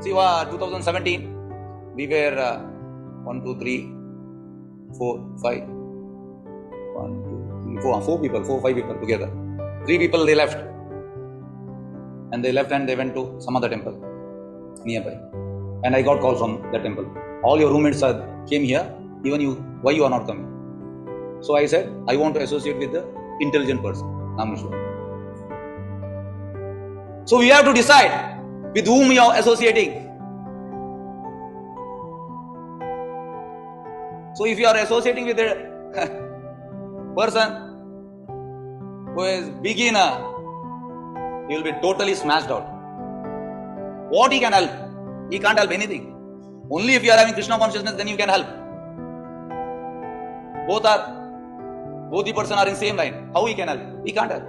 See, 2017, we were 1, 2, 3, 4, 5. 1, 2, 3, 4, 4 people, 4, 5 people together. 3 people they left. And they left and they went to some other temple nearby. And I got call from that temple. All your roommates came here, even you, why you are not coming? So I said, I want to associate with the intelligent person, Nameshwar. So we have to decide with whom you are associating. So if you are associating with a person who is beginner, he will be totally smashed out. What he can help? He can't help anything. Only if you are having Krishna consciousness, then you can help. Both the person are in same line. How he can help? He can't help.